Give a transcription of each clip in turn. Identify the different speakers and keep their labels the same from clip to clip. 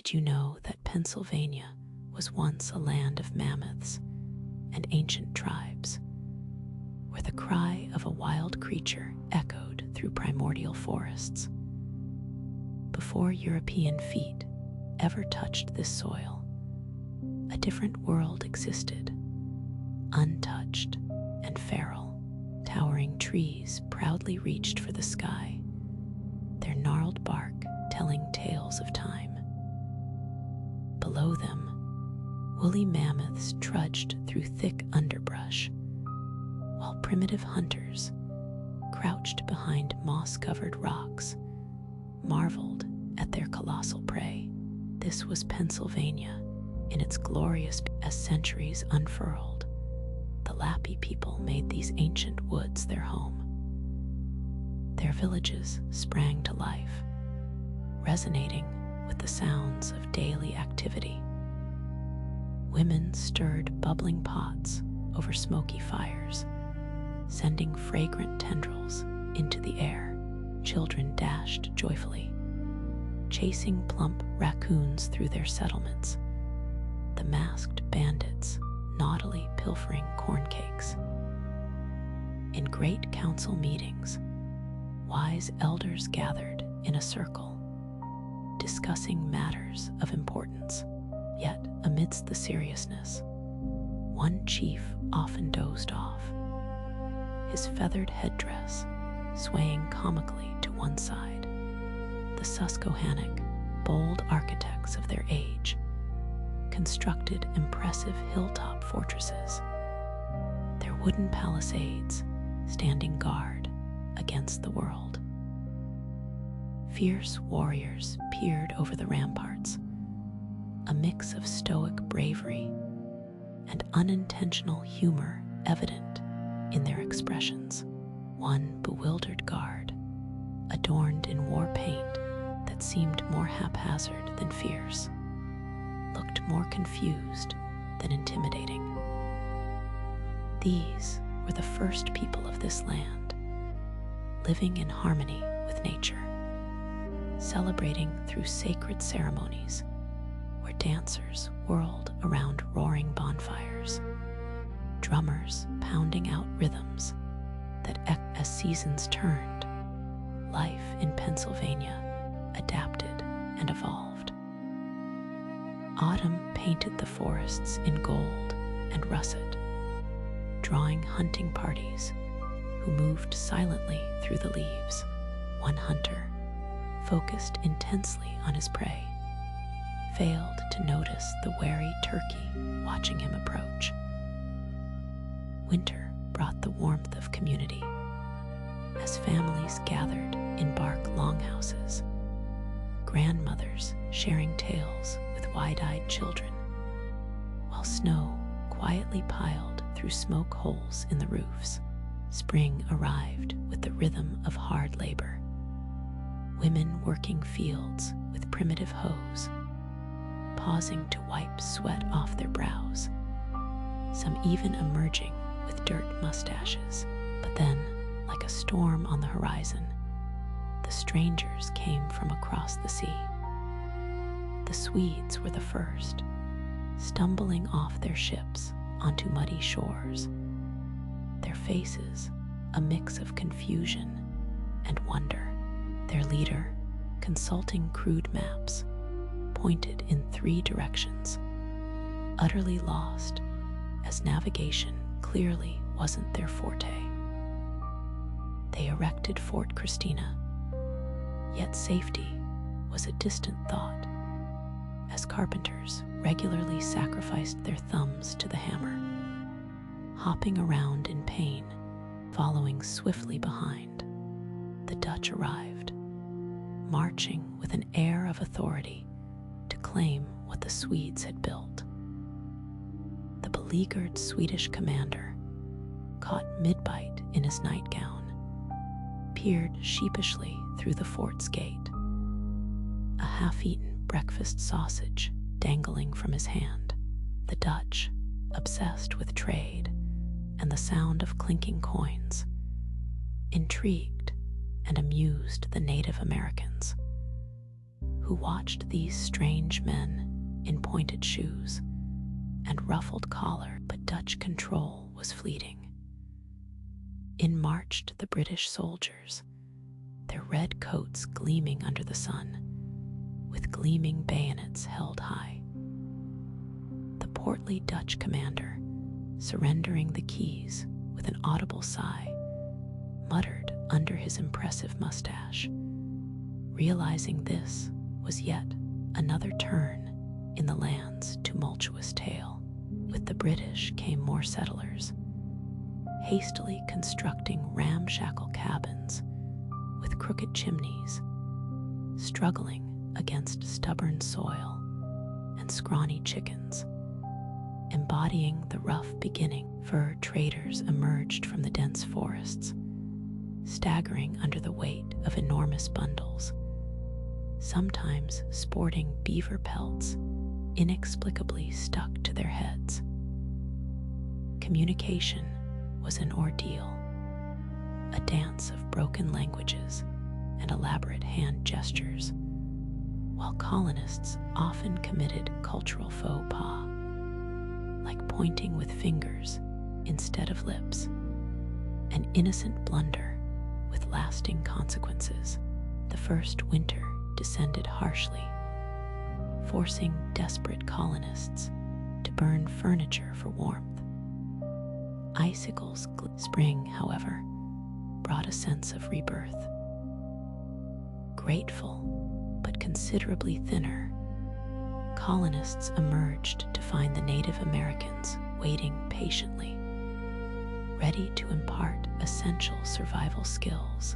Speaker 1: Did you know that Pennsylvania was once a land of mammoths and ancient tribes, where the cry of a wild creature echoed through primordial forests? Before European feet ever touched this soil, a different world existed, untouched and feral. Towering trees proudly reached for the sky, their gnarled bark telling tales of time. Below them, woolly mammoths trudged through thick underbrush, while primitive hunters, crouched behind moss-covered rocks, marveled at their colossal prey. This was Pennsylvania in its glorious. As centuries unfurled, the Lappy people made these ancient woods their home. Their villages sprang to life, resonating with the sounds of daily activity. Women stirred bubbling pots over smoky fires, sending fragrant tendrils into the air. Children dashed joyfully, chasing plump raccoons through their settlements, the masked bandits naughtily pilfering corn cakes. In great council meetings, wise elders gathered in a circle, discussing matters of importance. Yet, amidst the seriousness, one chief often dozed off, his feathered headdress swaying comically to one side. The Susquehannock, bold architects of their age, constructed impressive hilltop fortresses, their wooden palisades standing guard against the world. Fierce warriors peered over the ramparts, a mix of stoic bravery and unintentional humor evident in their expressions. One bewildered guard, adorned in war paint that seemed more haphazard than fierce, looked more confused than intimidating. These were the first people of this land, living in harmony with nature, celebrating through sacred ceremonies where dancers whirled around roaring bonfires, drummers pounding out rhythms that as seasons turned, life in Pennsylvania adapted and evolved. Autumn painted the forests in gold and russet, drawing hunting parties who moved silently through the leaves. One hunter, focused intensely on his prey, failed to notice the wary turkey watching him approach. Winter brought the warmth of community as families gathered in bark longhouses, grandmothers sharing tales with wide-eyed children, while snow quietly piled through smoke holes in the roofs. Spring arrived with the rhythm of hard labor, women working fields with primitive hoes, pausing to wipe sweat off their brows, some even emerging with dirt mustaches. But then, like a storm on the horizon, the strangers came from across the sea. The Swedes were the first, stumbling off their ships onto muddy shores, their faces a mix of confusion and wonder. Their leader, consulting crude maps, pointed in 3 directions, utterly lost, as navigation clearly wasn't their forte. They erected Fort Christina, yet safety was a distant thought, as carpenters regularly sacrificed their thumbs to the hammer, hopping around in pain, following swiftly behind. The Dutch arrived, marching with an air of authority to claim what the Swedes had built. The beleaguered Swedish commander, caught mid-bite in his nightgown, peered sheepishly through the fort's gate, a half-eaten breakfast sausage dangling from his hand. The Dutch, obsessed with trade and the sound of clinking coins, intrigued and amused the Native Americans, who who watched these strange men in pointed shoes and ruffled collar, but Dutch control was fleeting. In marched the British soldiers, their red coats gleaming under the sun, with gleaming bayonets held high. The portly Dutch commander, surrendering the keys with an audible sigh, muttered under his impressive mustache, realizing this was yet another turn in the land's tumultuous tale. With the British came more settlers, hastily constructing ramshackle cabins with crooked chimneys, struggling against stubborn soil and scrawny chickens, embodying the rough beginning. Fur traders emerged from the dense forests, staggering under the weight of enormous bundles, sometimes sporting beaver pelts inexplicably stuck to their heads. Communication was an ordeal, a dance of broken languages and elaborate hand gestures, while colonists often committed cultural faux pas, like pointing with fingers instead of lips, an innocent blunder with lasting consequences. The first winter descended harshly, forcing desperate colonists to burn furniture for warmth. Icicles. Spring, however, brought a sense of rebirth. Grateful, but considerably thinner, colonists emerged to find the Native Americans waiting patiently, ready to impart essential survival skills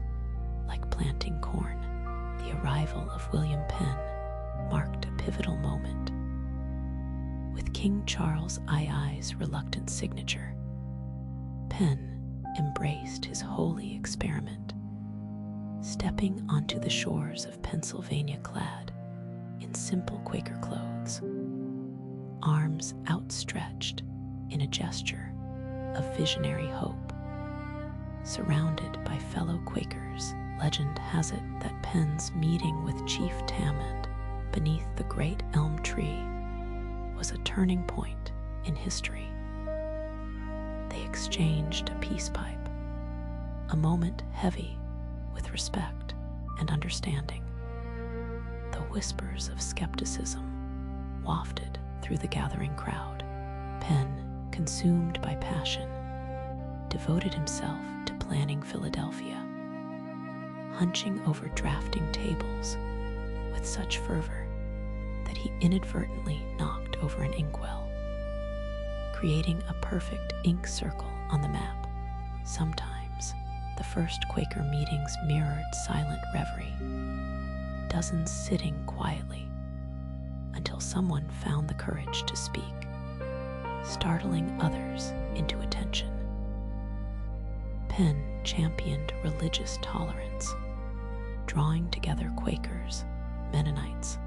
Speaker 1: like planting corn. The arrival of William Penn marked a pivotal moment. With King Charles II's reluctant signature, Penn embraced his holy experiment, stepping onto the shores of Pennsylvania clad in simple Quaker clothes, arms outstretched in a gesture of visionary hope. Surrounded by fellow Quakers, legend has it that Penn's meeting with Chief Tamand beneath the great elm tree was a turning point in history. They exchanged a peace pipe, a moment heavy with respect and understanding. The whispers of skepticism wafted through the gathering crowd. Penn, consumed by passion, devoted himself to planning Philadelphia, hunching over drafting tables with such fervor that he inadvertently knocked over an inkwell, creating a perfect ink circle on the map. Sometimes, the first Quaker meetings mirrored silent reverie, dozens sitting quietly until someone found the courage to speak, startling others into attention. Penn championed religious tolerance, drawing together Quakers, Mennonites,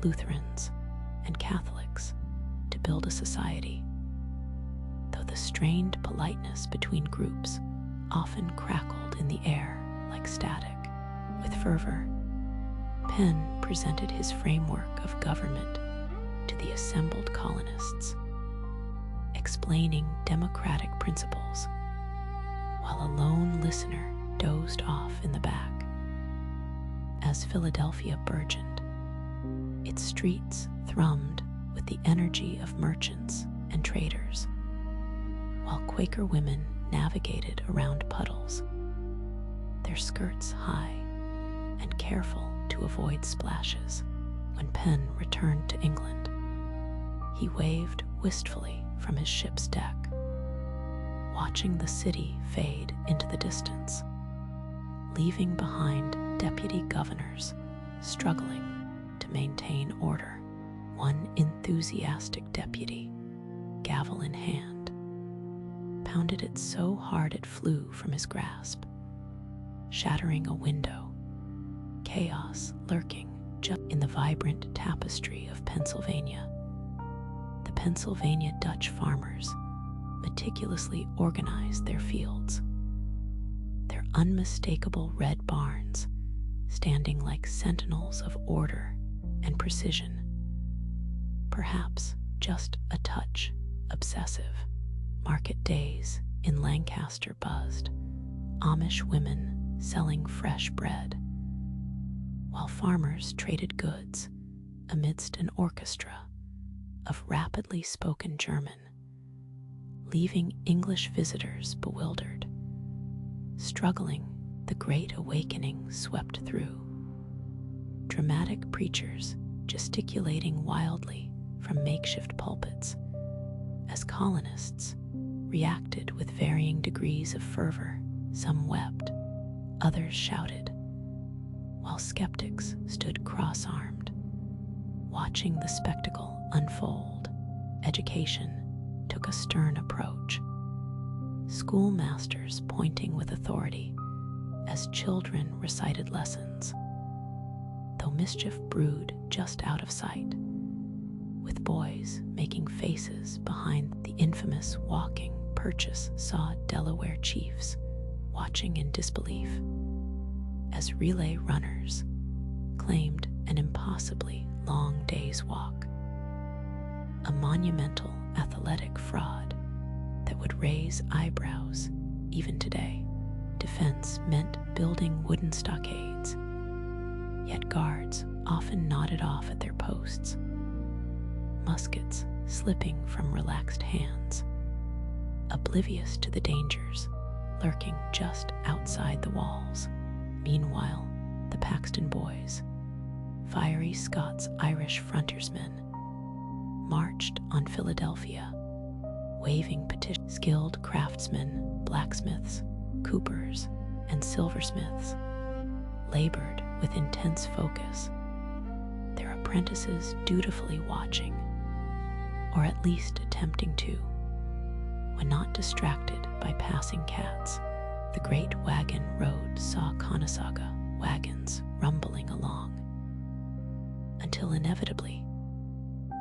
Speaker 1: Lutherans, and Catholics to build a society. Though the strained politeness between groups often crackled in the air like static, with fervor, Penn presented his framework of government to the assembled colonists, explaining democratic principles, while a lone listener dozed off in the back. As Philadelphia burgeoned, its streets thrummed with the energy of merchants and traders, while Quaker women navigated around puddles, their skirts high and careful to avoid splashes. When Penn returned to England, he waved wistfully from his ship's deck, watching the city fade into the distance, leaving behind deputy governors struggling to maintain order. One enthusiastic deputy, gavel in hand, pounded it so hard it flew from his grasp, shattering a window, chaos lurking just in the vibrant tapestry of Pennsylvania. The Pennsylvania Dutch farmers meticulously organized their fields, their unmistakable red barns standing like sentinels of order and precision, perhaps just a touch obsessive. Market days in Lancaster buzzed, Amish women selling fresh bread, while farmers traded goods amidst an orchestra of rapidly spoken German, leaving English visitors bewildered. Struggling, the Great Awakening swept through. Dramatic preachers gesticulating wildly from makeshift pulpits as colonists reacted with varying degrees of fervor. Some wept, others shouted, while skeptics stood cross-armed, watching the spectacle unfold. Education took a stern approach, schoolmasters pointing with authority as children recited lessons, though mischief brewed just out of sight, with boys making faces behind the infamous walking purchase. Saw Delaware chiefs watching in disbelief as relay runners claimed an impossibly long day's walk, a monumental athletic fraud that would raise eyebrows even today. Defense meant building wooden stockades, yet guards often nodded off at their posts, muskets slipping from relaxed hands, oblivious to the dangers lurking just outside the walls. Meanwhile, the Paxton Boys, fiery Scots-Irish frontiersmen, marched on Philadelphia, waving petitions. Skilled craftsmen, blacksmiths, coopers, and silversmiths labored with intense focus, their apprentices dutifully watching, or at least attempting to, when not distracted by passing cats. The great wagon road saw Conesaga wagons rumbling along, until inevitably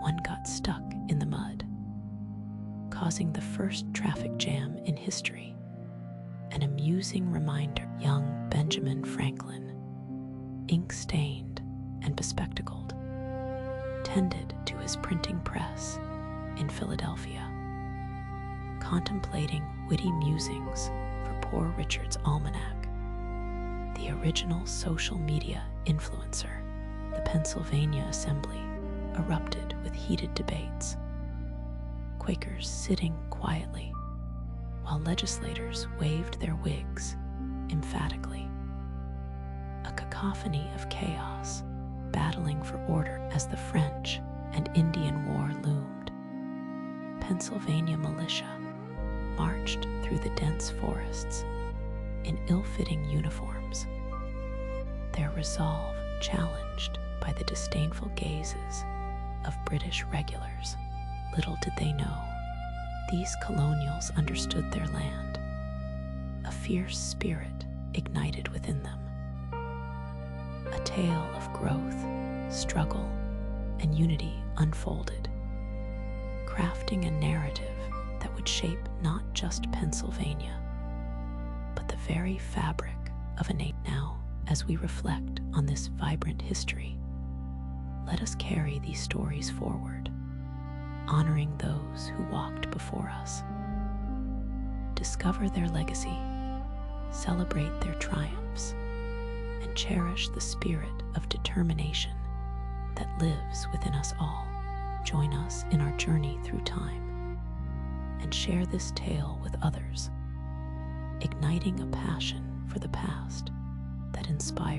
Speaker 1: one got stuck in the mud, causing the first traffic jam in history. An amusing reminder. Young Benjamin Franklin, ink-stained and bespectacled, tended to his printing press in Philadelphia, contemplating witty musings for Poor Richard's Almanac. The original social media influencer, the Pennsylvania Assembly, erupted with heated debates, Quakers sitting quietly while legislators waved their wigs emphatically. A cacophony of chaos, battling for order as the French and Indian War loomed. Pennsylvania militia marched through the dense forests in ill-fitting uniforms, their resolve challenged by the disdainful gazes of British regulars. Little did they know, these colonials understood their land. A fierce spirit ignited within them. A tale of growth, struggle, and unity unfolded, crafting a narrative that would shape not just Pennsylvania, but the very fabric of a nation. Now, as we reflect on this vibrant history, let us carry these stories forward, honoring those who walked before us. Discover their legacy, celebrate their triumphs, and cherish the spirit of determination that lives within us all. Join us in our journey through time and share this tale with others, igniting a passion for the past that inspires